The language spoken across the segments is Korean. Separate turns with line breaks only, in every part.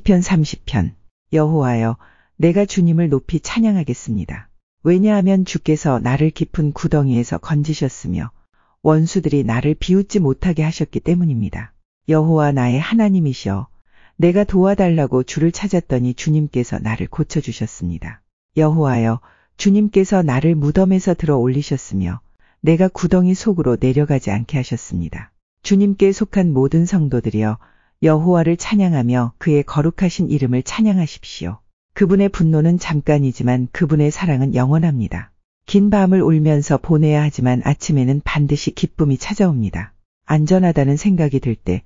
시편 30편. 여호와여, 내가 주님을 높이 찬양하겠습니다. 왜냐하면 주께서 나를 깊은 구덩이에서 건지셨으며 원수들이 나를 비웃지 못하게 하셨기 때문입니다. 여호와 나의 하나님이시여, 내가 도와달라고 주를 찾았더니 주님께서 나를 고쳐주셨습니다. 여호와여, 주님께서 나를 무덤에서 들어 올리셨으며 내가 구덩이 속으로 내려가지 않게 하셨습니다. 주님께 속한 모든 성도들이여, 여호와를 찬양하며 그의 거룩하신 이름을 찬양하십시오. 그분의 분노는 잠깐이지만 그분의 사랑은 영원합니다. 긴 밤을 울면서 보내야 하지만 아침에는 반드시 기쁨이 찾아옵니다. 안전하다는 생각이 들 때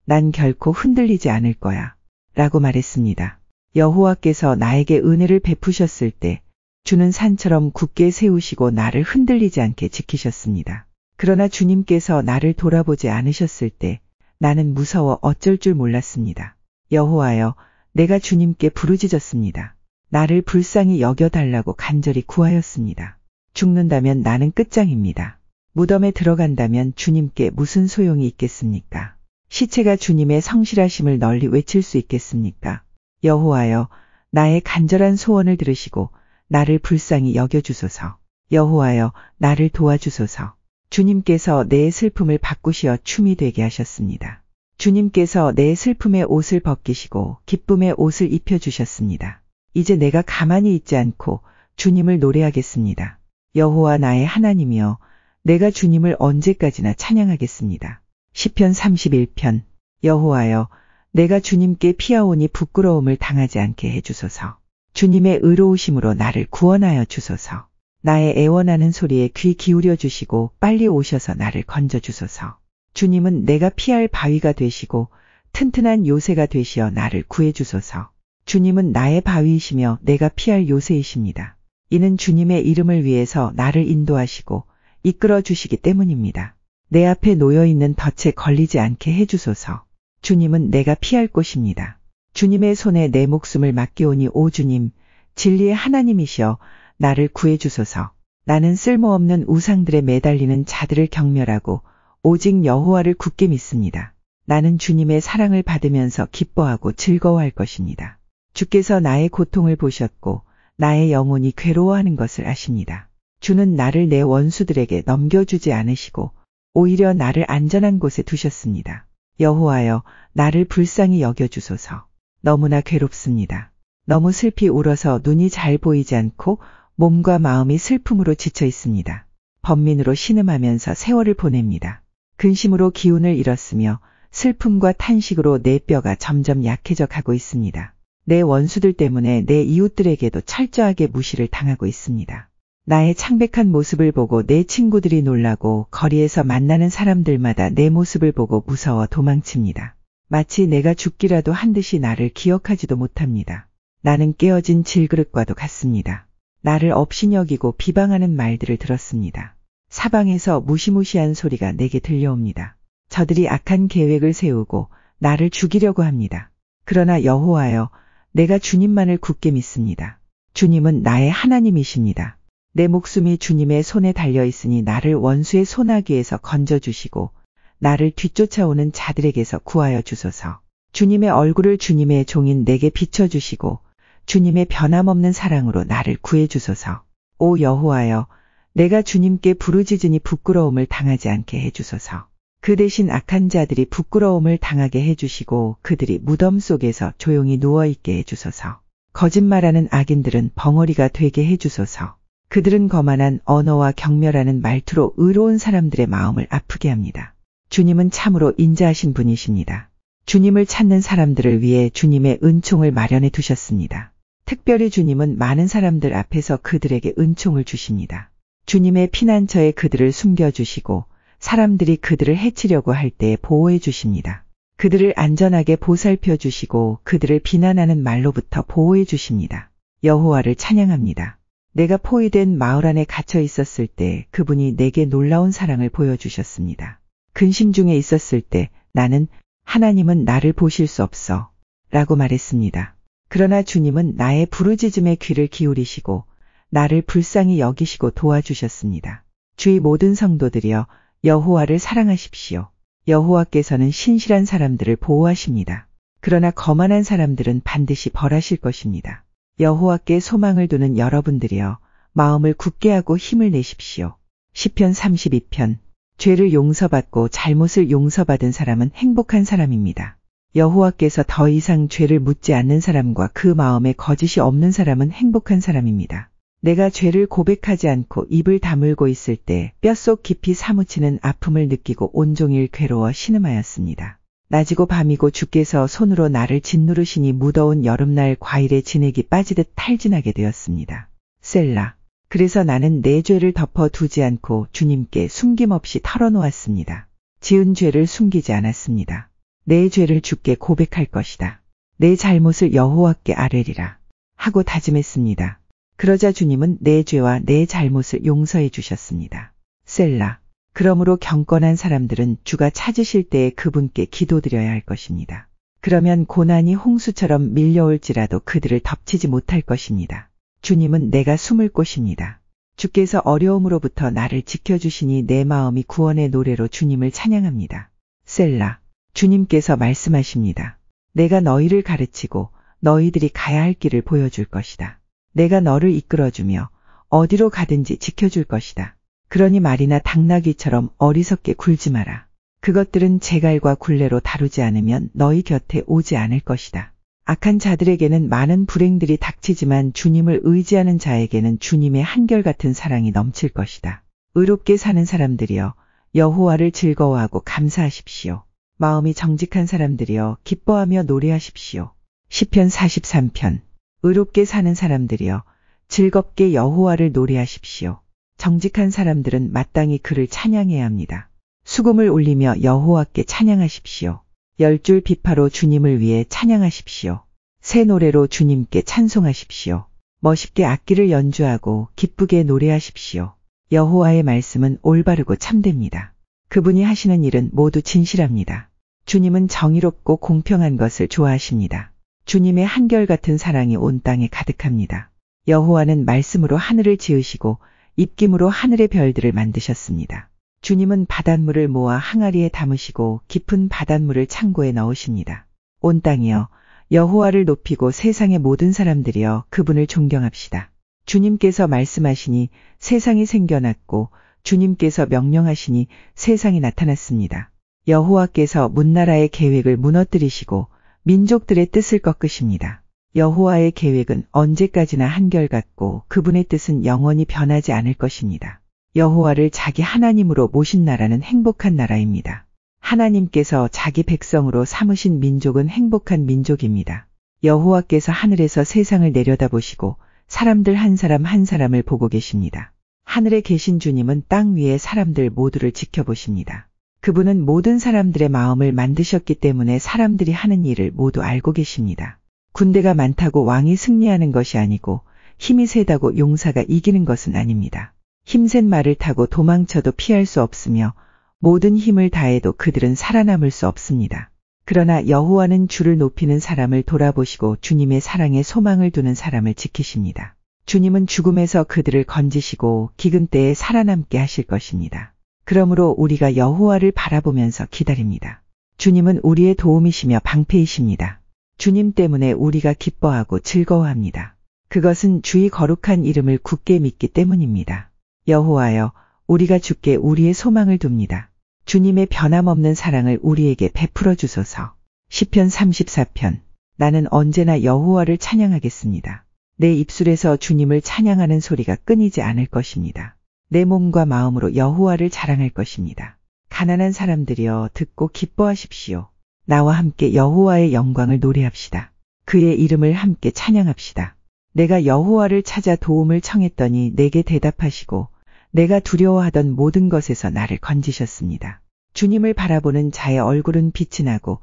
난 결코 흔들리지 않을 거야 라고 말했습니다. 여호와께서 나에게 은혜를 베푸셨을 때 주는 산처럼 굳게 세우시고 나를 흔들리지 않게 지키셨습니다. 그러나 주님께서 나를 돌아보지 않으셨을 때 나는 무서워 어쩔 줄 몰랐습니다. 여호와여, 내가 주님께 부르짖었습니다. 나를 불쌍히 여겨달라고 간절히 구하였습니다. 죽는다면 나는 끝장입니다. 무덤에 들어간다면 주님께 무슨 소용이 있겠습니까? 시체가 주님의 성실하심을 널리 외칠 수 있겠습니까? 여호와여, 나의 간절한 소원을 들으시고 나를 불쌍히 여겨주소서. 여호와여, 나를 도와주소서. 주님께서 내 슬픔을 바꾸시어 춤이 되게 하셨습니다. 주님께서 내 슬픔의 옷을 벗기시고 기쁨의 옷을 입혀주셨습니다. 이제 내가 가만히 있지 않고 주님을 노래하겠습니다. 여호와 나의 하나님이여, 내가 주님을 언제까지나 찬양하겠습니다. 시편 31편. 여호와여, 내가 주님께 피하오니 부끄러움을 당하지 않게 해주소서. 주님의 의로우심으로 나를 구원하여 주소서. 나의 애원하는 소리에 귀 기울여 주시고 빨리 오셔서 나를 건져 주소서. 주님은 내가 피할 바위가 되시고 튼튼한 요새가 되시어 나를 구해 주소서. 주님은 나의 바위이시며 내가 피할 요새이십니다. 이는 주님의 이름을 위해서 나를 인도하시고 이끌어 주시기 때문입니다. 내 앞에 놓여 있는 덫에 걸리지 않게 해주소서. 주님은 내가 피할 곳입니다. 주님의 손에 내 목숨을 맡기오니 오 주님, 진리의 하나님이시여 나를 구해주소서. 나는 쓸모없는 우상들에 매달리는 자들을 경멸하고 오직 여호와를 굳게 믿습니다. 나는 주님의 사랑을 받으면서 기뻐하고 즐거워할 것입니다. 주께서 나의 고통을 보셨고 나의 영혼이 괴로워하는 것을 아십니다. 주는 나를 내 원수들에게 넘겨주지 않으시고 오히려 나를 안전한 곳에 두셨습니다. 여호와여, 나를 불쌍히 여겨주소서. 너무나 괴롭습니다. 너무 슬피 울어서 눈이 잘 보이지 않고 몸과 마음이 슬픔으로 지쳐 있습니다. 번민으로 신음하면서 세월을 보냅니다. 근심으로 기운을 잃었으며 슬픔과 탄식으로 내 뼈가 점점 약해져 가고 있습니다. 내 원수들 때문에 내 이웃들에게도 철저하게 무시를 당하고 있습니다. 나의 창백한 모습을 보고 내 친구들이 놀라고 거리에서 만나는 사람들마다 내 모습을 보고 무서워 도망칩니다. 마치 내가 죽기라도 한 듯이 나를 기억하지도 못합니다. 나는 깨어진 질그릇과도 같습니다. 나를 업신여기고 비방하는 말들을 들었습니다. 사방에서 무시무시한 소리가 내게 들려옵니다. 저들이 악한 계획을 세우고 나를 죽이려고 합니다. 그러나 여호와여, 내가 주님만을 굳게 믿습니다. 주님은 나의 하나님이십니다. 내 목숨이 주님의 손에 달려 있으니 나를 원수의 소나기에서 건져주시고 나를 뒤쫓아오는 자들에게서 구하여 주소서. 주님의 얼굴을 주님의 종인 내게 비춰주시고 주님의 변함없는 사랑으로 나를 구해주소서. 오 여호와여, 내가 주님께 부르짖으니 부끄러움을 당하지 않게 해주소서. 그 대신 악한 자들이 부끄러움을 당하게 해주시고 그들이 무덤 속에서 조용히 누워있게 해주소서. 거짓말하는 악인들은 벙어리가 되게 해주소서. 그들은 거만한 언어와 경멸하는 말투로 의로운 사람들의 마음을 아프게 합니다. 주님은 참으로 인자하신 분이십니다. 주님을 찾는 사람들을 위해 주님의 은총을 마련해 두셨습니다. 특별히 주님은 많은 사람들 앞에서 그들에게 은총을 주십니다. 주님의 피난처에 그들을 숨겨주시고 사람들이 그들을 해치려고 할 때 보호해 주십니다. 그들을 안전하게 보살펴 주시고 그들을 비난하는 말로부터 보호해 주십니다. 여호와를 찬양합니다. 내가 포위된 마을 안에 갇혀 있었을 때 그분이 내게 놀라운 사랑을 보여주셨습니다. 근심 중에 있었을 때 나는 하나님은 나를 보실 수 없어 라고 말했습니다. 그러나 주님은 나의 부르짖음에 귀를 기울이시고 나를 불쌍히 여기시고 도와주셨습니다. 주의 모든 성도들이여, 여호와를 사랑하십시오. 여호와께서는 신실한 사람들을 보호하십니다. 그러나 거만한 사람들은 반드시 벌하실 것입니다. 여호와께 소망을 두는 여러분들이여 마음을 굳게 하고 힘을 내십시오. 시편 32편. 죄를 용서받고 잘못을 용서받은 사람은 행복한 사람입니다. 여호와께서 더 이상 죄를 묻지 않는 사람과 그 마음에 거짓이 없는 사람은 행복한 사람입니다. 내가 죄를 고백하지 않고 입을 다물고 있을 때 뼛속 깊이 사무치는 아픔을 느끼고 온종일 괴로워 신음하였습니다. 낮이고 밤이고 주께서 손으로 나를 짓누르시니 무더운 여름날 과일에 진액이 빠지듯 탈진하게 되었습니다. 셀라. 그래서 나는 내 죄를 덮어두지 않고 주님께 숨김없이 털어놓았습니다. 지은 죄를 숨기지 않았습니다. 내 죄를 주께 고백할 것이다. 내 잘못을 여호와께 아뢰리라 하고 다짐했습니다. 그러자 주님은 내 죄와 내 잘못을 용서해 주셨습니다. 셀라. 그러므로 경건한 사람들은 주가 찾으실 때에 그분께 기도드려야 할 것입니다. 그러면 고난이 홍수처럼 밀려올지라도 그들을 덮치지 못할 것입니다. 주님은 내가 숨을 곳입니다. 주께서 어려움으로부터 나를 지켜주시니 내 마음이 구원의 노래로 주님을 찬양합니다. 셀라. 주님께서 말씀하십니다. 내가 너희를 가르치고 너희들이 가야 할 길을 보여줄 것이다. 내가 너를 이끌어주며 어디로 가든지 지켜줄 것이다. 그러니 말이나 당나귀처럼 어리석게 굴지 마라. 그것들은 재갈과 굴레로 다루지 않으면 너희 곁에 오지 않을 것이다. 악한 자들에게는 많은 불행들이 닥치지만 주님을 의지하는 자에게는 주님의 한결같은 사랑이 넘칠 것이다. 의롭게 사는 사람들이여 여호와를 즐거워하고 감사하십시오. 마음이 정직한 사람들이여 기뻐하며 노래하십시오. 시편 43편. 의롭게 사는 사람들이여 즐겁게 여호와를 노래하십시오. 정직한 사람들은 마땅히 그를 찬양해야 합니다. 수금을 울리며 여호와께 찬양하십시오. 10줄 비파로 주님을 위해 찬양하십시오. 새 노래로 주님께 찬송하십시오. 멋있게 악기를 연주하고 기쁘게 노래하십시오. 여호와의 말씀은 올바르고 참됩니다. 그분이 하시는 일은 모두 진실합니다. 주님은 정의롭고 공평한 것을 좋아하십니다. 주님의 한결같은 사랑이 온 땅에 가득합니다. 여호와는 말씀으로 하늘을 지으시고 입김으로 하늘의 별들을 만드셨습니다. 주님은 바닷물을 모아 항아리에 담으시고 깊은 바닷물을 창고에 넣으십니다. 온 땅이여 여호와를 높이고 세상의 모든 사람들이여 그분을 존경합시다. 주님께서 말씀하시니 세상이 생겨났고 주님께서 명령하시니 세상이 나타났습니다. 여호와께서 문나라의 계획을 무너뜨리시고 민족들의 뜻을 꺾으십니다. 여호와의 계획은 언제까지나 한결같고 그분의 뜻은 영원히 변하지 않을 것입니다. 여호와를 자기 하나님으로 모신 나라는 행복한 나라입니다. 하나님께서 자기 백성으로 삼으신 민족은 행복한 민족입니다. 여호와께서 하늘에서 세상을 내려다보시고 사람들 한 사람 한 사람을 보고 계십니다. 하늘에 계신 주님은 땅 위의 사람들 모두를 지켜보십니다. 그분은 모든 사람들의 마음을 만드셨기 때문에 사람들이 하는 일을 모두 알고 계십니다. 군대가 많다고 왕이 승리하는 것이 아니고 힘이 세다고 용사가 이기는 것은 아닙니다. 힘센 말을 타고 도망쳐도 피할 수 없으며 모든 힘을 다해도 그들은 살아남을 수 없습니다. 그러나 여호와는 주를 높이는 사람을 돌아보시고 주님의 사랑에 소망을 두는 사람을 지키십니다. 주님은 죽음에서 그들을 건지시고 기근 때에 살아남게 하실 것입니다. 그러므로 우리가 여호와를 바라보면서 기다립니다. 주님은 우리의 도움이시며 방패이십니다. 주님 때문에 우리가 기뻐하고 즐거워합니다. 그것은 주의 거룩한 이름을 굳게 믿기 때문입니다. 여호와여, 우리가 주께 우리의 소망을 둡니다. 주님의 변함없는 사랑을 우리에게 베풀어 주소서. 시편 34편. 나는 언제나 여호와를 찬양하겠습니다. 내 입술에서 주님을 찬양하는 소리가 끊이지 않을 것입니다. 내 몸과 마음으로 여호와를 자랑할 것입니다. 가난한 사람들이여 듣고 기뻐하십시오. 나와 함께 여호와의 영광을 노래합시다. 그의 이름을 함께 찬양합시다. 내가 여호와를 찾아 도움을 청했더니 내게 대답하시고 내가 두려워하던 모든 것에서 나를 건지셨습니다. 주님을 바라보는 자의 얼굴은 빛이 나고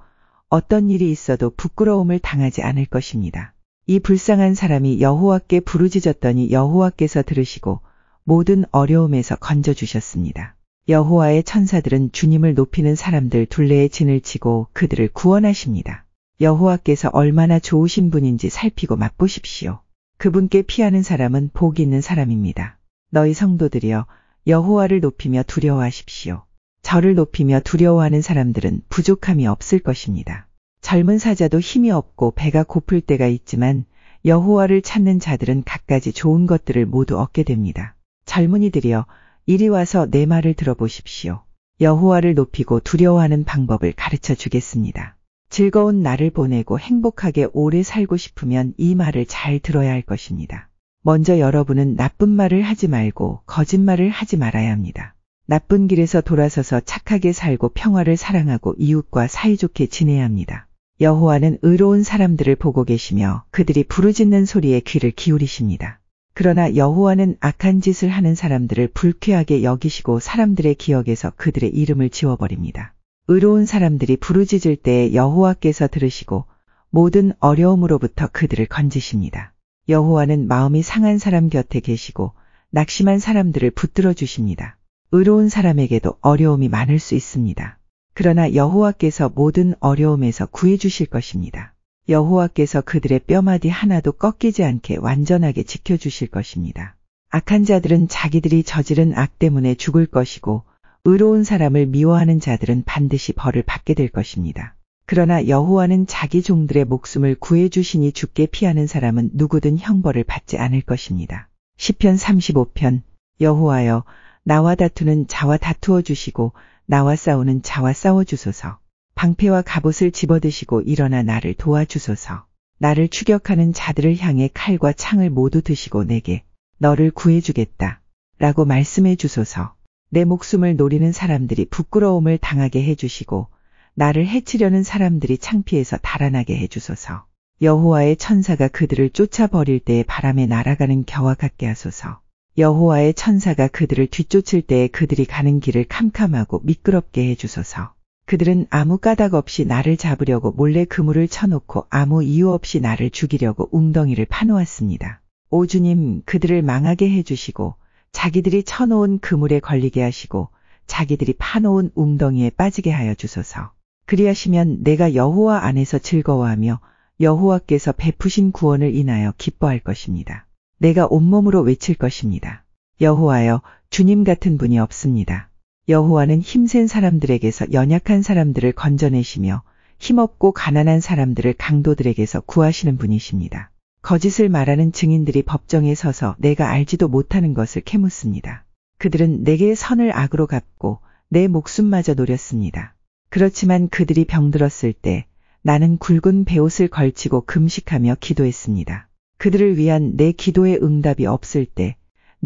어떤 일이 있어도 부끄러움을 당하지 않을 것입니다. 이 불쌍한 사람이 여호와께 부르짖었더니 여호와께서 들으시고 모든 어려움에서 건져주셨습니다. 여호와의 천사들은 주님을 높이는 사람들 둘레에 진을 치고 그들을 구원하십니다. 여호와께서 얼마나 좋으신 분인지 살피고 맛보십시오. 그분께 피하는 사람은 복 있는 사람입니다. 너희 성도들이여 여호와를 높이며 두려워하십시오. 저를 높이며 두려워하는 사람들은 부족함이 없을 것입니다. 젊은 사자도 힘이 없고 배가 고플 때가 있지만 여호와를 찾는 자들은 갖가지 좋은 것들을 모두 얻게 됩니다. 젊은이들이여, 이리 와서 내 말을 들어보십시오. 여호와를 높이고 두려워하는 방법을 가르쳐 주겠습니다. 즐거운 날을 보내고 행복하게 오래 살고 싶으면 이 말을 잘 들어야 할 것입니다. 먼저 여러분은 나쁜 말을 하지 말고 거짓말을 하지 말아야 합니다. 나쁜 길에서 돌아서서 착하게 살고 평화를 사랑하고 이웃과 사이좋게 지내야 합니다. 여호와는 의로운 사람들을 보고 계시며 그들이 부르짖는 소리에 귀를 기울이십니다. 그러나 여호와는 악한 짓을 하는 사람들을 불쾌하게 여기시고 사람들의 기억에서 그들의 이름을 지워버립니다. 의로운 사람들이 부르짖을 때에 여호와께서 들으시고 모든 어려움으로부터 그들을 건지십니다. 여호와는 마음이 상한 사람 곁에 계시고 낙심한 사람들을 붙들어 주십니다. 의로운 사람에게도 어려움이 많을 수 있습니다. 그러나 여호와께서 모든 어려움에서 구해 주실 것입니다. 여호와께서 그들의 뼈마디 하나도 꺾이지 않게 완전하게 지켜주실 것입니다. 악한 자들은 자기들이 저지른 악 때문에 죽을 것이고 의로운 사람을 미워하는 자들은 반드시 벌을 받게 될 것입니다. 그러나 여호와는 자기 종들의 목숨을 구해주시니 죽게 피하는 사람은 누구든 형벌을 받지 않을 것입니다. 시편 35편. 여호와여, 나와 다투는 자와 다투어 주시고 나와 싸우는 자와 싸워 주소서. 방패와 갑옷을 집어드시고 일어나 나를 도와주소서. 나를 추격하는 자들을 향해 칼과 창을 모두 드시고 내게 너를 구해주겠다 라고 말씀해 주소서. 내 목숨을 노리는 사람들이 부끄러움을 당하게 해주시고 나를 해치려는 사람들이 창피해서 달아나게 해주소서. 여호와의 천사가 그들을 쫓아버릴 때에 바람에 날아가는 겨와 같게 하소서. 여호와의 천사가 그들을 뒤쫓을 때에 그들이 가는 길을 캄캄하고 미끄럽게 해주소서. 그들은 아무 까닭 없이 나를 잡으려고 몰래 그물을 쳐놓고 아무 이유 없이 나를 죽이려고 웅덩이를 파놓았습니다. 오 주님, 그들을 망하게 해주시고 자기들이 쳐놓은 그물에 걸리게 하시고 자기들이 파놓은 웅덩이에 빠지게 하여 주소서. 그리하시면 내가 여호와 안에서 즐거워하며 여호와께서 베푸신 구원을 인하여 기뻐할 것입니다. 내가 온몸으로 외칠 것입니다. 여호와여, 주님 같은 분이 없습니다. 여호와는 힘센 사람들에게서 연약한 사람들을 건져내시며 힘없고 가난한 사람들을 강도들에게서 구하시는 분이십니다. 거짓을 말하는 증인들이 법정에 서서 내가 알지도 못하는 것을 캐묻습니다. 그들은 내게 선을 악으로 갚고 내 목숨마저 노렸습니다. 그렇지만 그들이 병들었을 때 나는 굵은 베옷을 걸치고 금식하며 기도했습니다. 그들을 위한 내 기도의 응답이 없을 때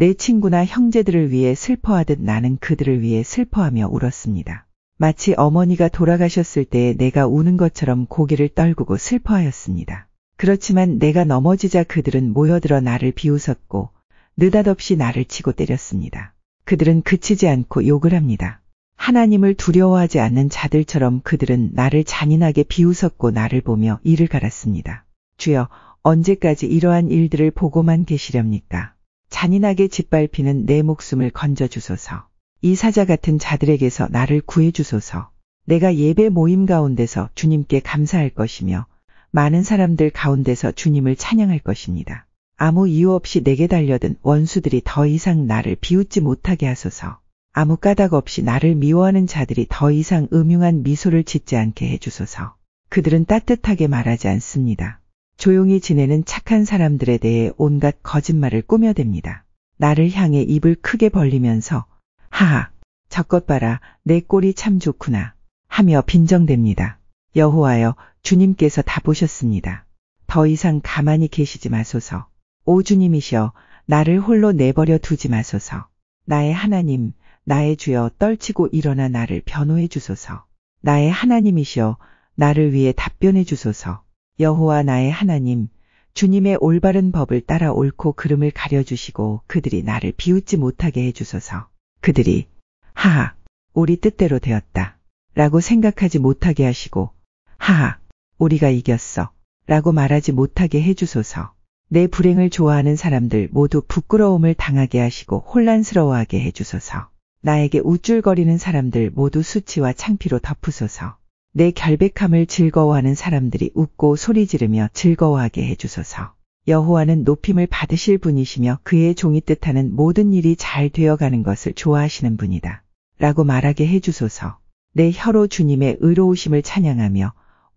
내 친구나 형제들을 위해 슬퍼하듯 나는 그들을 위해 슬퍼하며 울었습니다. 마치 어머니가 돌아가셨을 때에 내가 우는 것처럼 고개를 떨구고 슬퍼하였습니다. 그렇지만 내가 넘어지자 그들은 모여들어 나를 비웃었고 느닷없이 나를 치고 때렸습니다. 그들은 그치지 않고 욕을 합니다. 하나님을 두려워하지 않는 자들처럼 그들은 나를 잔인하게 비웃었고 나를 보며 이를 갈았습니다. 주여, 언제까지 이러한 일들을 보고만 계시렵니까? 잔인하게 짓밟히는 내 목숨을 건져주소서. 이 사자 같은 자들에게서 나를 구해주소서. 내가 예배 모임 가운데서 주님께 감사할 것이며 많은 사람들 가운데서 주님을 찬양할 것입니다. 아무 이유 없이 내게 달려든 원수들이 더 이상 나를 비웃지 못하게 하소서. 아무 까닭 없이 나를 미워하는 자들이 더 이상 음흉한 미소를 짓지 않게 해주소서. 그들은 따뜻하게 말하지 않습니다. 조용히 지내는 착한 사람들에 대해 온갖 거짓말을 꾸며댑니다. 나를 향해 입을 크게 벌리면서 하하, 저것 봐라, 내 꼴이 참 좋구나 하며 빈정댑니다. 여호와여, 주님께서 다 보셨습니다. 더 이상 가만히 계시지 마소서. 오 주님이시여, 나를 홀로 내버려 두지 마소서. 나의 하나님, 나의 주여, 떨치고 일어나 나를 변호해 주소서. 나의 하나님이시여, 나를 위해 답변해 주소서. 여호와 나의 하나님, 주님의 올바른 법을 따라 옳고 그름을 가려주시고 그들이 나를 비웃지 못하게 해주소서. 그들이 하하, 우리 뜻대로 되었다 라고 생각하지 못하게 하시고 하하, 우리가 이겼어 라고 말하지 못하게 해주소서. 내 불행을 좋아하는 사람들 모두 부끄러움을 당하게 하시고 혼란스러워하게 해주소서. 나에게 우쭐거리는 사람들 모두 수치와 창피로 덮으소서. 내 결백함을 즐거워하는 사람들이 웃고 소리 지르며 즐거워하게 해주소서. 여호와는 높임을 받으실 분이시며 그의 종이 뜻하는 모든 일이 잘 되어가는 것을 좋아하시는 분이다 라고 말하게 해주소서. 내 혀로 주님의 의로우심을 찬양하며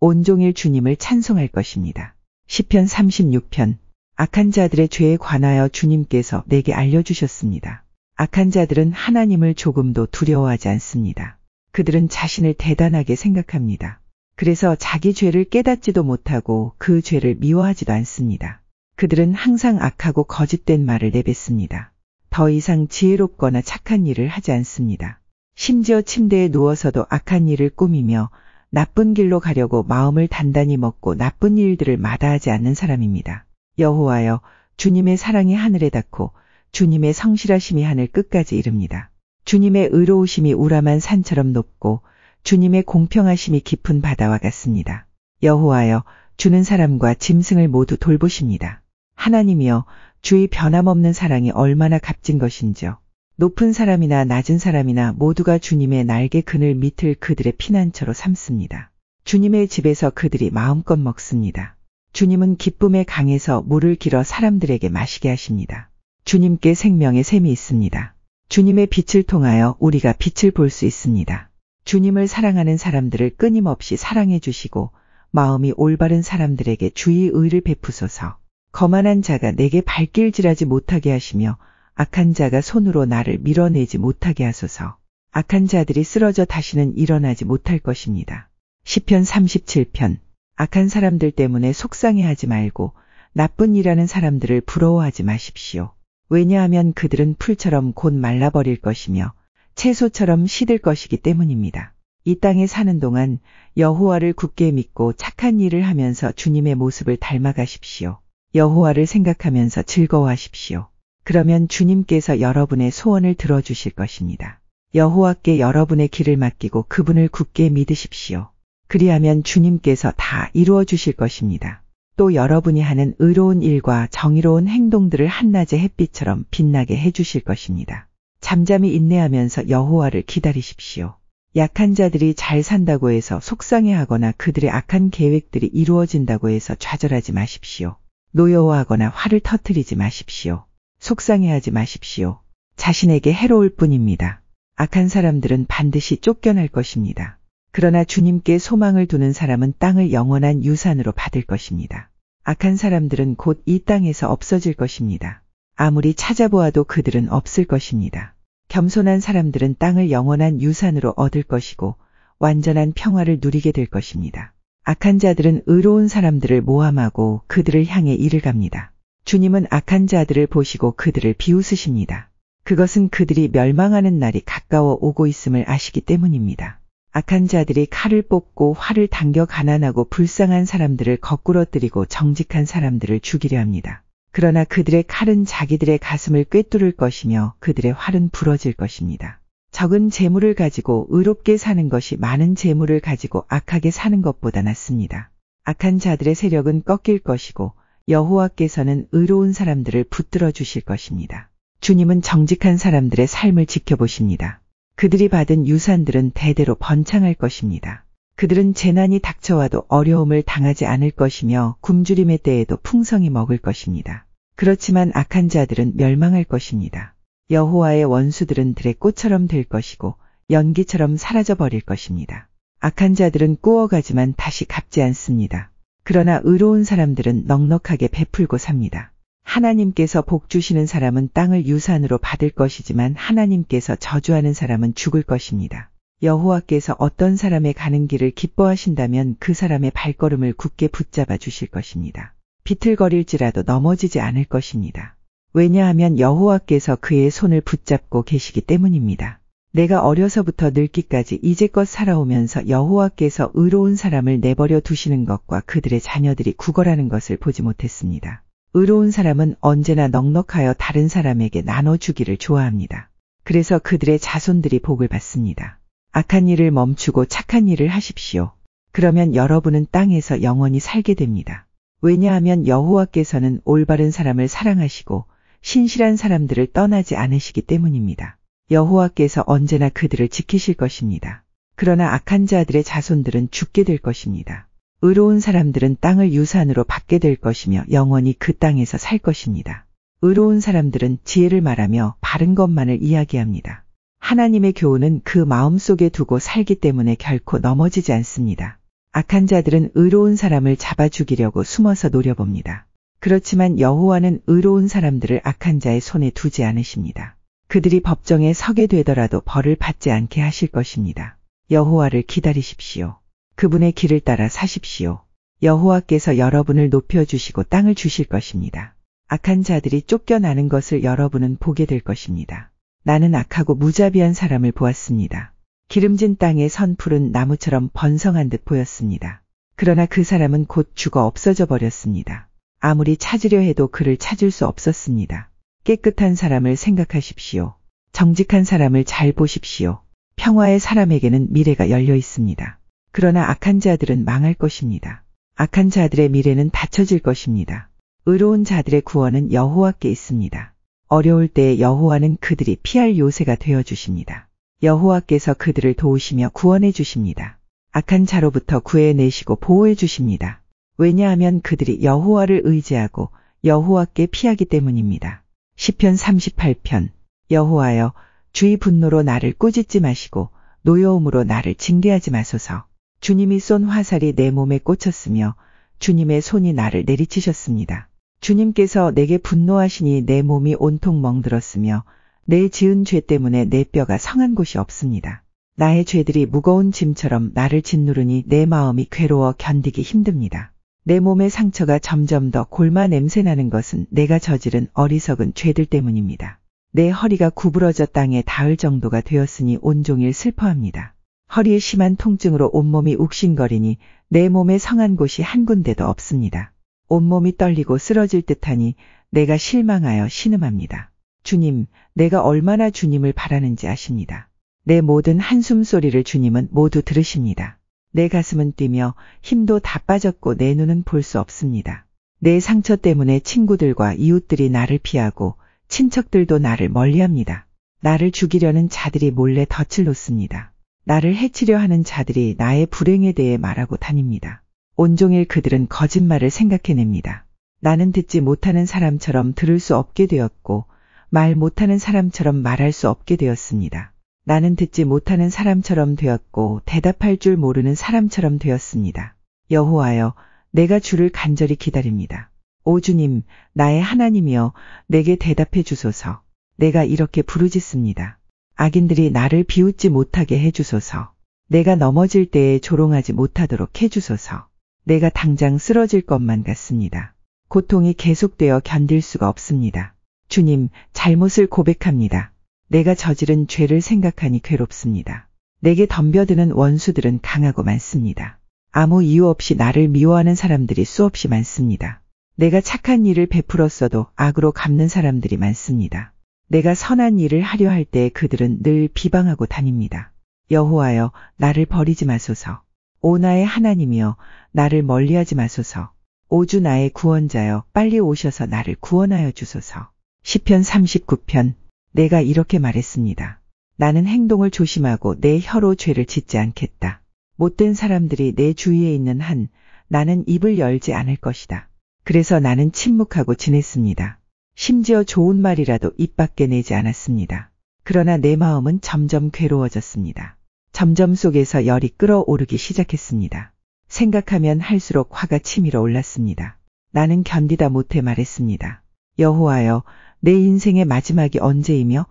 온종일 주님을 찬송할 것입니다. 시편 36편. 악한 자들의 죄에 관하여 주님께서 내게 알려주셨습니다. 악한 자들은 하나님을 조금도 두려워하지 않습니다. 그들은 자신을 대단하게 생각합니다. 그래서 자기 죄를 깨닫지도 못하고 그 죄를 미워하지도 않습니다. 그들은 항상 악하고 거짓된 말을 내뱉습니다. 더 이상 지혜롭거나 착한 일을 하지 않습니다. 심지어 침대에 누워서도 악한 일을 꾸미며 나쁜 길로 가려고 마음을 단단히 먹고 나쁜 일들을 마다하지 않는 사람입니다. 여호와여, 주님의 사랑이 하늘에 닿고 주님의 성실하심이 하늘 끝까지 이릅니다. 주님의 의로우심이 우람한 산처럼 높고 주님의 공평하심이 깊은 바다와 같습니다. 여호와여, 주는 사람과 짐승을 모두 돌보십니다. 하나님이여, 주의 변함없는 사랑이 얼마나 값진 것인지요. 높은 사람이나 낮은 사람이나 모두가 주님의 날개 그늘 밑을 그들의 피난처로 삼습니다. 주님의 집에서 그들이 마음껏 먹습니다. 주님은 기쁨의 강에서 물을 길어 사람들에게 마시게 하십니다. 주님께 생명의 샘이 있습니다. 주님의 빛을 통하여 우리가 빛을 볼 수 있습니다. 주님을 사랑하는 사람들을 끊임없이 사랑해 주시고 마음이 올바른 사람들에게 주의 의를 베푸소서. 거만한 자가 내게 발길질하지 못하게 하시며 악한 자가 손으로 나를 밀어내지 못하게 하소서. 악한 자들이 쓰러져 다시는 일어나지 못할 것입니다. 시편 37편. 악한 사람들 때문에 속상해하지 말고 나쁜 일하는 사람들을 부러워하지 마십시오. 왜냐하면 그들은 풀처럼 곧 말라버릴 것이며 채소처럼 시들 것이기 때문입니다. 이 땅에 사는 동안 여호와를 굳게 믿고 착한 일을 하면서 주님의 모습을 닮아가십시오. 여호와를 생각하면서 즐거워하십시오. 그러면 주님께서 여러분의 소원을 들어주실 것입니다. 여호와께 여러분의 길을 맡기고 그분을 굳게 믿으십시오. 그리하면 주님께서 다 이루어 주실 것입니다. 또 여러분이 하는 의로운 일과 정의로운 행동들을 한낮의 햇빛처럼 빛나게 해주실 것입니다. 잠잠히 인내하면서 여호와를 기다리십시오. 약한 자들이 잘 산다고 해서 속상해하거나 그들의 악한 계획들이 이루어진다고 해서 좌절하지 마십시오. 노여워하거나 화를 터뜨리지 마십시오. 속상해하지 마십시오. 자신에게 해로울 뿐입니다. 악한 사람들은 반드시 쫓겨날 것입니다. 그러나 주님께 소망을 두는 사람은 땅을 영원한 유산으로 받을 것입니다. 악한 사람들은 곧 이 땅에서 없어질 것입니다. 아무리 찾아보아도 그들은 없을 것입니다. 겸손한 사람들은 땅을 영원한 유산으로 얻을 것이고 완전한 평화를 누리게 될 것입니다. 악한 자들은 의로운 사람들을 모함하고 그들을 향해 이를 갑니다. 주님은 악한 자들을 보시고 그들을 비웃으십니다. 그것은 그들이 멸망하는 날이 가까워 오고 있음을 아시기 때문입니다. 악한 자들이 칼을 뽑고 활을 당겨 가난하고 불쌍한 사람들을 거꾸러뜨리고 정직한 사람들을 죽이려 합니다. 그러나 그들의 칼은 자기들의 가슴을 꿰뚫을 것이며 그들의 활은 부러질 것입니다. 적은 재물을 가지고 의롭게 사는 것이 많은 재물을 가지고 악하게 사는 것보다 낫습니다. 악한 자들의 세력은 꺾일 것이고 여호와께서는 의로운 사람들을 붙들어 주실 것입니다. 주님은 정직한 사람들의 삶을 지켜보십니다. 그들이 받은 유산들은 대대로 번창할 것입니다. 그들은 재난이 닥쳐와도 어려움을 당하지 않을 것이며 굶주림의 때에도 풍성히 먹을 것입니다. 그렇지만 악한 자들은 멸망할 것입니다. 여호와의 원수들은 들의 꽃처럼 될 것이고 연기처럼 사라져 버릴 것입니다. 악한 자들은 꾸어가지만 다시 갚지 않습니다. 그러나 의로운 사람들은 넉넉하게 베풀고 삽니다. 하나님께서 복 주시는 사람은 땅을 유산으로 받을 것이지만 하나님께서 저주하는 사람은 죽을 것입니다. 여호와께서 어떤 사람의 가는 길을 기뻐하신다면 그 사람의 발걸음을 굳게 붙잡아 주실 것입니다. 비틀거릴지라도 넘어지지 않을 것입니다. 왜냐하면 여호와께서 그의 손을 붙잡고 계시기 때문입니다. 내가 어려서부터 늙기까지 이제껏 살아오면서 여호와께서 의로운 사람을 내버려 두시는 것과 그들의 자녀들이 구걸하는 것을 보지 못했습니다. 의로운 사람은 언제나 넉넉하여 다른 사람에게 나눠주기를 좋아합니다. 그래서 그들의 자손들이 복을 받습니다. 악한 일을 멈추고 착한 일을 하십시오. 그러면 여러분은 땅에서 영원히 살게 됩니다. 왜냐하면 여호와께서는 올바른 사람을 사랑하시고 신실한 사람들을 떠나지 않으시기 때문입니다. 여호와께서 언제나 그들을 지키실 것입니다. 그러나 악한 자들의 자손들은 죽게 될 것입니다. 의로운 사람들은 땅을 유산으로 받게 될 것이며 영원히 그 땅에서 살 것입니다. 의로운 사람들은 지혜를 말하며 바른 것만을 이야기합니다. 하나님의 교훈은 그 마음속에 두고 살기 때문에 결코 넘어지지 않습니다. 악한 자들은 의로운 사람을 잡아 죽이려고 숨어서 노려봅니다. 그렇지만 여호와는 의로운 사람들을 악한 자의 손에 두지 않으십니다. 그들이 법정에 서게 되더라도 벌을 받지 않게 하실 것입니다. 여호와를 기다리십시오. 그분의 길을 따라 사십시오. 여호와께서 여러분을 높여주시고 땅을 주실 것입니다. 악한 자들이 쫓겨나는 것을 여러분은 보게 될 것입니다. 나는 악하고 무자비한 사람을 보았습니다. 기름진 땅에 선 푸른 나무처럼 번성한 듯 보였습니다. 그러나 그 사람은 곧 죽어 없어져 버렸습니다. 아무리 찾으려 해도 그를 찾을 수 없었습니다. 깨끗한 사람을 생각하십시오. 정직한 사람을 잘 보십시오. 평화의 사람에게는 미래가 열려 있습니다. 그러나 악한 자들은 망할 것입니다. 악한 자들의 미래는 닫혀질 것입니다. 의로운 자들의 구원은 여호와께 있습니다. 어려울 때에 여호와는 그들이 피할 요새가 되어 주십니다. 여호와께서 그들을 도우시며 구원해 주십니다. 악한 자로부터 구해내시고 보호해 주십니다. 왜냐하면 그들이 여호와를 의지하고 여호와께 피하기 때문입니다. 시편 38편. 여호와여, 주의 분노로 나를 꾸짖지 마시고 노여움으로 나를 징계하지 마소서. 주님이 쏜 화살이 내 몸에 꽂혔으며 주님의 손이 나를 내리치셨습니다. 주님께서 내게 분노하시니 내 몸이 온통 멍들었으며 내 지은 죄 때문에 내 뼈가 성한 곳이 없습니다. 나의 죄들이 무거운 짐처럼 나를 짓누르니 내 마음이 괴로워 견디기 힘듭니다. 내 몸의 상처가 점점 더 골마 냄새나는 것은 내가 저지른 어리석은 죄들 때문입니다. 내 허리가 구부러져 땅에 닿을 정도가 되었으니 온종일 슬퍼합니다. 허리에 심한 통증으로 온몸이 욱신거리니 내 몸에 성한 곳이 한 군데도 없습니다. 온몸이 떨리고 쓰러질 듯하니 내가 실망하여 신음합니다. 주님, 내가 얼마나 주님을 바라는지 아십니다. 내 모든 한숨 소리를 주님은 모두 들으십니다. 내 가슴은 뛰며 힘도 다 빠졌고 내 눈은 볼 수 없습니다. 내 상처 때문에 친구들과 이웃들이 나를 피하고 친척들도 나를 멀리합니다. 나를 죽이려는 자들이 몰래 덫을 놓습니다. 나를 해치려 하는 자들이 나의 불행에 대해 말하고 다닙니다. 온종일 그들은 거짓말을 생각해냅니다. 나는 듣지 못하는 사람처럼 들을 수 없게 되었고 말 못하는 사람처럼 말할 수 없게 되었습니다. 나는 듣지 못하는 사람처럼 되었고 대답할 줄 모르는 사람처럼 되었습니다. 여호와여, 내가 주를 간절히 기다립니다. 오 주님, 나의 하나님이여, 내게 대답해 주소서. 내가 이렇게 부르짖습니다. 악인들이 나를 비웃지 못하게 해주소서. 내가 넘어질 때에 조롱하지 못하도록 해주소서. 내가 당장 쓰러질 것만 같습니다. 고통이 계속되어 견딜 수가 없습니다. 주님, 잘못을 고백합니다. 내가 저지른 죄를 생각하니 괴롭습니다. 내게 덤벼드는 원수들은 강하고 많습니다. 아무 이유 없이 나를 미워하는 사람들이 수없이 많습니다. 내가 착한 일을 베풀었어도 악으로 갚는 사람들이 많습니다. 내가 선한 일을 하려 할 때 그들은 늘 비방하고 다닙니다. 여호와여, 나를 버리지 마소서. 오 나의 하나님이여, 나를 멀리하지 마소서. 오 주 나의 구원자여, 빨리 오셔서 나를 구원하여 주소서. 시편 39편. 내가 이렇게 말했습니다. 나는 행동을 조심하고 내 혀로 죄를 짓지 않겠다. 못된 사람들이 내 주위에 있는 한 나는 입을 열지 않을 것이다. 그래서 나는 침묵하고 지냈습니다. 심지어 좋은 말이라도 입 밖에 내지 않았습니다. 그러나 내 마음은 점점 괴로워졌습니다. 점점 속에서 열이 끓어오르기 시작했습니다. 생각하면 할수록 화가 치밀어 올랐습니다. 나는 견디다 못해 말했습니다. 여호와여, 내 인생의 마지막이 언제이며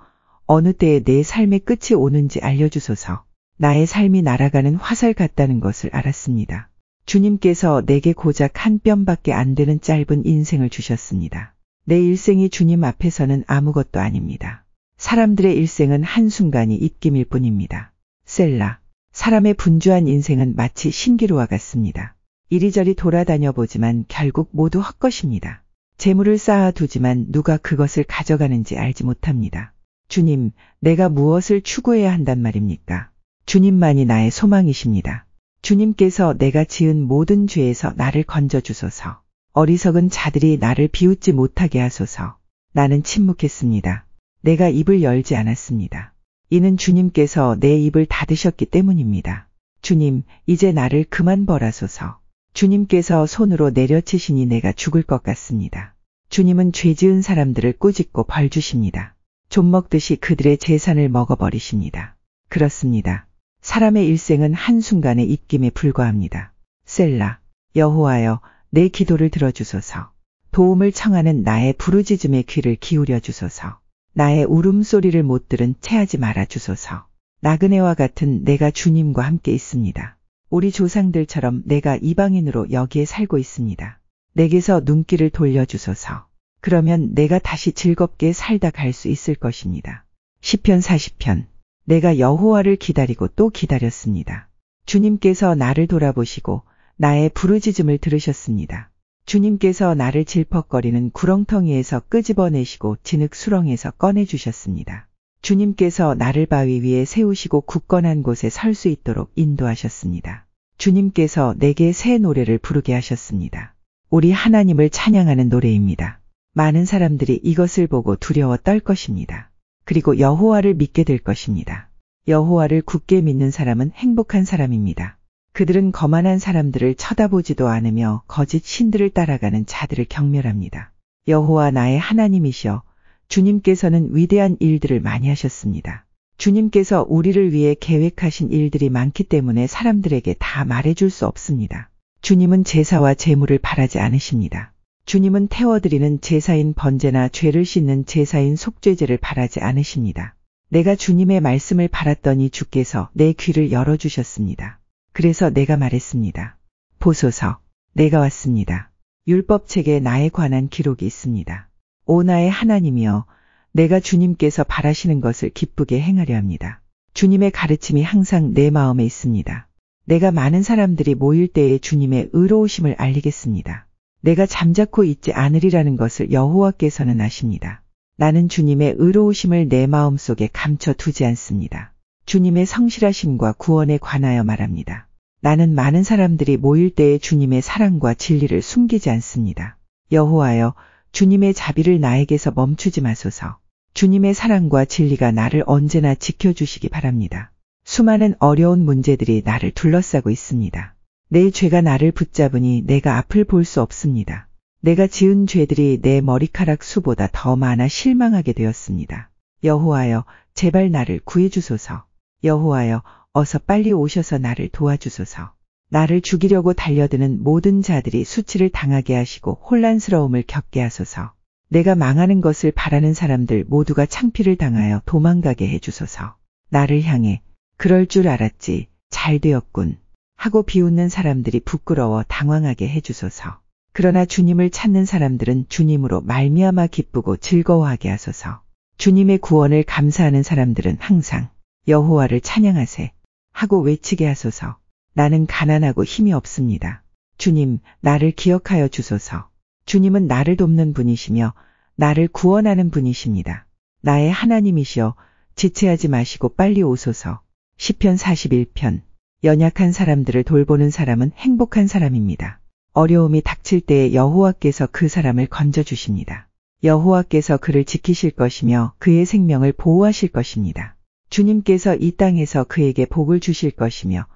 어느 때에 내 삶의 끝이 오는지 알려주소서. 나의 삶이 날아가는 화살 같다는 것을 알았습니다. 주님께서 내게 고작 한 뼘밖에 안 되는 짧은 인생을 주셨습니다. 내 일생이 주님 앞에서는 아무것도 아닙니다. 사람들의 일생은 한순간이 입김일 뿐입니다. 셀라. 사람의 분주한 인생은 마치 신기루와 같습니다. 이리저리 돌아다녀 보지만 결국 모두 헛것입니다. 재물을 쌓아두지만 누가 그것을 가져가는지 알지 못합니다. 주님, 내가 무엇을 추구해야 한단 말입니까? 주님만이 나의 소망이십니다. 주님께서 내가 지은 모든 죄에서 나를 건져주소서. 어리석은 자들이 나를 비웃지 못하게 하소서. 나는 침묵했습니다. 내가 입을 열지 않았습니다. 이는 주님께서 내 입을 닫으셨기 때문입니다. 주님, 이제 나를 그만 벌하소서. 주님께서 손으로 내려치시니 내가 죽을 것 같습니다. 주님은 죄 지은 사람들을 꾸짖고 벌 주십니다. 좀 먹듯이 그들의 재산을 먹어버리십니다. 그렇습니다. 사람의 일생은 한순간의 입김에 불과합니다. 셀라. 여호와여, 내 기도를 들어주소서. 도움을 청하는 나의 부르짖음에 귀를 기울여 주소서. 나의 울음소리를 못 들은 채하지 말아 주소서. 나그네와 같은 내가 주님과 함께 있습니다. 우리 조상들처럼 내가 이방인으로 여기에 살고 있습니다. 내게서 눈길을 돌려주소서. 그러면 내가 다시 즐겁게 살다 갈 수 있을 것입니다. 시편 40편. 내가 여호와를 기다리고 또 기다렸습니다. 주님께서 나를 돌아보시고 나의 부르짖음을 들으셨습니다. 주님께서 나를 질퍽거리는 구렁텅이에서 끄집어내시고 진흙 수렁에서 꺼내주셨습니다. 주님께서 나를 바위 위에 세우시고 굳건한 곳에 설 수 있도록 인도하셨습니다. 주님께서 내게 새 노래를 부르게 하셨습니다. 우리 하나님을 찬양하는 노래입니다. 많은 사람들이 이것을 보고 두려워 떨 것입니다. 그리고 여호와를 믿게 될 것입니다. 여호와를 굳게 믿는 사람은 행복한 사람입니다. 그들은 거만한 사람들을 쳐다보지도 않으며 거짓 신들을 따라가는 자들을 경멸합니다. 여호와 나의 하나님이시여, 주님께서는 위대한 일들을 많이 하셨습니다. 주님께서 우리를 위해 계획하신 일들이 많기 때문에 사람들에게 다 말해줄 수 없습니다. 주님은 제사와 제물을 바라지 않으십니다. 주님은 태워드리는 제사인 번제나 죄를 씻는 제사인 속죄제를 바라지 않으십니다. 내가 주님의 말씀을 바랐더니 주께서 내 귀를 열어주셨습니다. 그래서 내가 말했습니다. 보소서, 내가 왔습니다. 율법책에 나에 관한 기록이 있습니다. 오 나의 하나님이여, 내가 주님께서 바라시는 것을 기쁘게 행하려 합니다. 주님의 가르침이 항상 내 마음에 있습니다. 내가 많은 사람들이 모일 때에 주님의 의로우심을 알리겠습니다. 내가 잠자코 있지 않으리라는 것을 여호와께서는 아십니다. 나는 주님의 의로우심을 내 마음속에 감춰두지 않습니다. 주님의 성실하심과 구원에 관하여 말합니다. 나는 많은 사람들이 모일 때에 주님의 사랑과 진리를 숨기지 않습니다. 여호와여, 주님의 자비를 나에게서 멈추지 마소서. 주님의 사랑과 진리가 나를 언제나 지켜주시기 바랍니다. 수많은 어려운 문제들이 나를 둘러싸고 있습니다. 내 죄가 나를 붙잡으니 내가 앞을 볼 수 없습니다. 내가 지은 죄들이 내 머리카락 수보다 더 많아 실망하게 되었습니다. 여호와여, 제발 나를 구해주소서. 여호와여, 어서 빨리 오셔서 나를 도와주소서. 나를 죽이려고 달려드는 모든 자들이 수치를 당하게 하시고 혼란스러움을 겪게 하소서. 내가 망하는 것을 바라는 사람들 모두가 창피를 당하여 도망가게 해주소서. 나를 향해 그럴 줄 알았지, 잘 되었군 하고 비웃는 사람들이 부끄러워 당황하게 해주소서. 그러나 주님을 찾는 사람들은 주님으로 말미암아 기쁘고 즐거워하게 하소서. 주님의 구원을 감사하는 사람들은 항상 여호와를 찬양하세 하고 외치게 하소서. 나는 가난하고 힘이 없습니다. 주님, 나를 기억하여 주소서. 주님은 나를 돕는 분이시며 나를 구원하는 분이십니다. 나의 하나님이시여, 지체하지 마시고 빨리 오소서. 시편 41편. 연약한 사람들을 돌보는 사람은 행복한 사람입니다. 어려움이 닥칠 때에 여호와께서 그 사람을 건져주십니다. 여호와께서 그를 지키실 것이며 그의 생명을 보호하실 것입니다. 주님께서 이 땅에서 그에게 복을 주실 것이며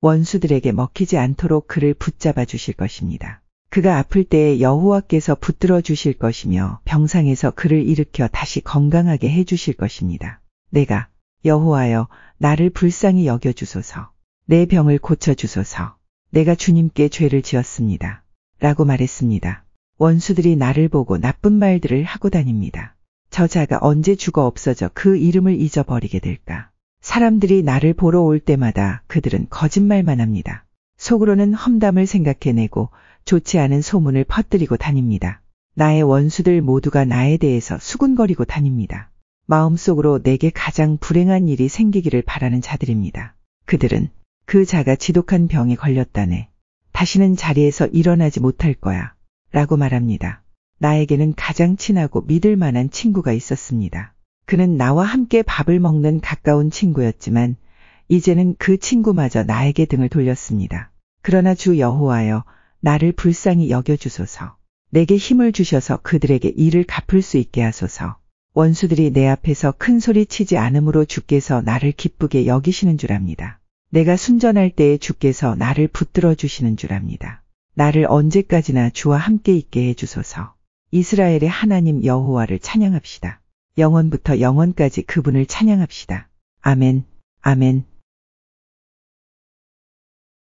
원수들에게 먹히지 않도록 그를 붙잡아 주실 것입니다. 그가 아플 때에 여호와께서 붙들어 주실 것이며 병상에서 그를 일으켜 다시 건강하게 해주실 것입니다. 내가 여호와여, 나를 불쌍히 여겨주소서. 내 병을 고쳐주소서. 내가 주님께 죄를 지었습니다. 라고 말했습니다. 원수들이 나를 보고 나쁜 말들을 하고 다닙니다. 저 자가 언제 죽어 없어져 그 이름을 잊어버리게 될까? 사람들이 나를 보러 올 때마다 그들은 거짓말만 합니다. 속으로는 험담을 생각해내고 좋지 않은 소문을 퍼뜨리고 다닙니다. 나의 원수들 모두가 나에 대해서 수군거리고 다닙니다. 마음속으로 내게 가장 불행한 일이 생기기를 바라는 자들입니다. 그들은 그 자가 지독한 병에 걸렸다네. 다시는 자리에서 일어나지 못할 거야. 라고 말합니다. 나에게는 가장 친하고 믿을 만한 친구가 있었습니다. 그는 나와 함께 밥을 먹는 가까운 친구였지만 이제는 그 친구마저 나에게 등을 돌렸습니다. 그러나 주 여호와여, 나를 불쌍히 여겨주소서. 내게 힘을 주셔서 그들에게 이를 갚을 수 있게 하소서. 원수들이 내 앞에서 큰 소리 치지 않으므로 주께서 나를 기쁘게 여기시는 줄 압니다. 내가 순전할 때에 주께서 나를 붙들어 주시는 줄 압니다. 나를 언제까지나 주와 함께 있게 해주소서. 이스라엘의 하나님 여호와를 찬양합시다. 영원부터 영원까지 그분을 찬양합시다. 아멘, 아멘.